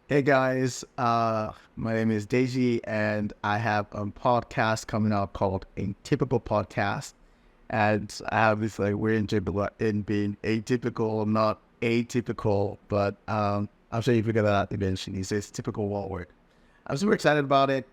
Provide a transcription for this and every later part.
Hey guys, my name is Deji, and I have a podcast coming out called Atypical Podcast. And I have this like weird joke in being atypical, not atypical, but I'm sure you figured that out eventually. So it's typical one word. I'm super excited about it.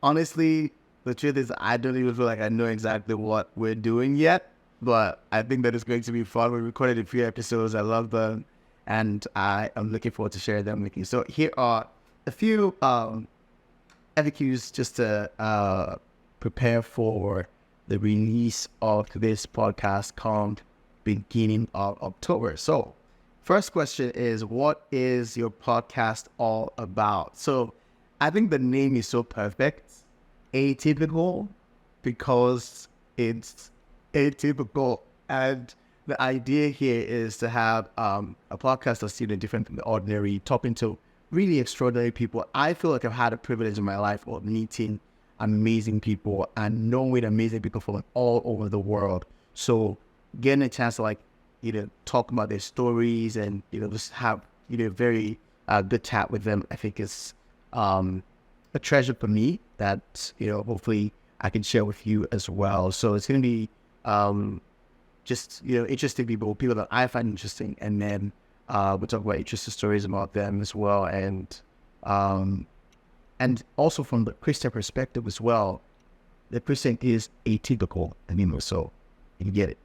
Honestly, the truth is I don't even feel like I know exactly what we're doing yet, but I think that it's going to be fun. We recorded a few episodes. I love them, and I am looking forward to sharing them with you. So here are a few FAQs just to prepare for the release of this podcast come beginning of October. So first question is, what is your podcast all about? So I think the name is so perfect, Atypical, because it's atypical. And the idea here is to have a podcast that's different from the ordinary, talking to really extraordinary people. I feel like I've had a privilege in my life of meeting amazing people and knowing amazing people from all over the world. So getting a chance to talk about their stories and, just have, very good chat with them, I think is a treasure for me that, hopefully I can share with you as well. So it's going to be just, interesting people that I find interesting. And then we'll talk about interesting stories about them as well. And also from the Christian perspective as well, the Christian is atypical, so you can get it.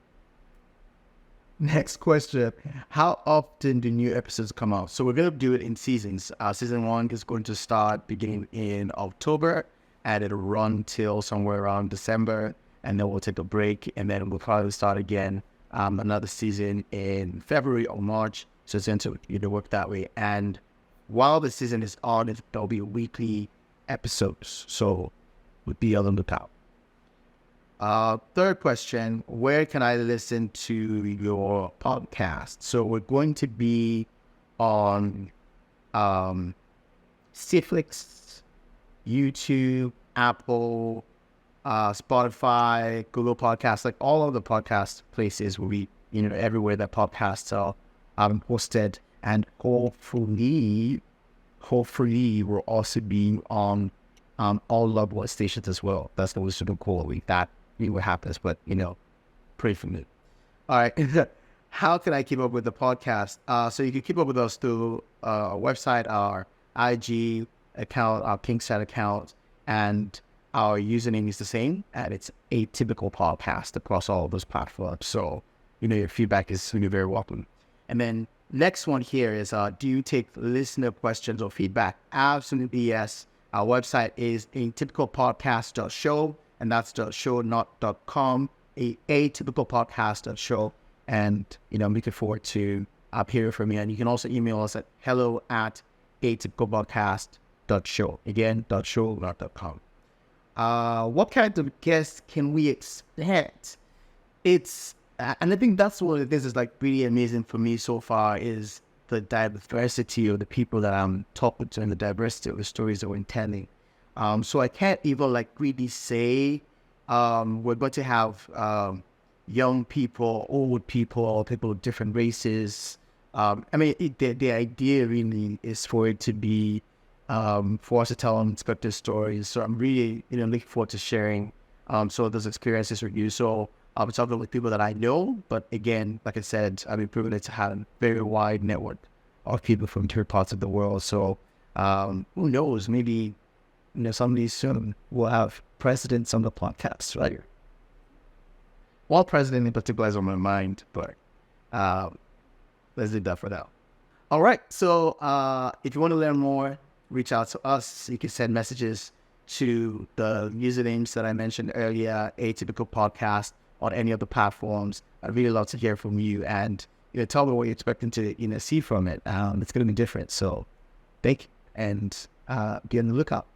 Next question, how often do new episodes come out? So we're going to do it in seasons. Season 1 is going to start beginning in October, and it'll run till somewhere around December, and then we'll take a break, and then we'll probably start again another season in February or March. So it's going to work that way. And while the season is on, there'll be weekly episodes, so we'll be on the lookout. Third question, where can I listen to your podcast? So we're going to be on Netflix, YouTube, Apple, Spotify, Google Podcasts, like all of the podcast places will be, everywhere that podcasts are posted. And hopefully we'll also be on all level stations as well. That's the super cool week. That what happens, but pray for me. All right. How can I keep up with the podcast? So you can keep up with us through our website, our IG account, our Kingside account, and our username is the same, and it's Atypical Podcast across all of those platforms. So your feedback is very welcome. And then next one here is, do you take listener questions or feedback? Absolutely yes. Our website is atypicalpodcast.show, and that's .show, not .com, atypicalpodcast.show. And, I'm looking forward to hearing from you. And you can also email us at hello@atypicalpodcast.show. Again, .show, not .com. What kind of guests can we expect? And I think that's what this is really amazing for me so far, is the diversity of the people that I'm talking to and the diversity of the stories that we're telling. So I can't even really say we're going to have young people, old people, people of different races. The idea really is for it to be for us to tell unexpected stories. So I'm really looking forward to sharing some of those experiences with you. So I'm talking with people that I know, but again, like I said, I've been privileged to have a very wide network of people from different parts of the world. So who knows, maybe somebody soon will have presidents on the podcast, right? Well, president in particular is on my mind, but let's leave that for now. All right, so if you want to learn more, reach out to us. You can send messages to the usernames that I mentioned earlier, Atypical Podcast, on any of the platforms. I'd really love to hear from you, and tell me what you're expecting to see from it. It's going to be different, so thank you, and be on the lookout.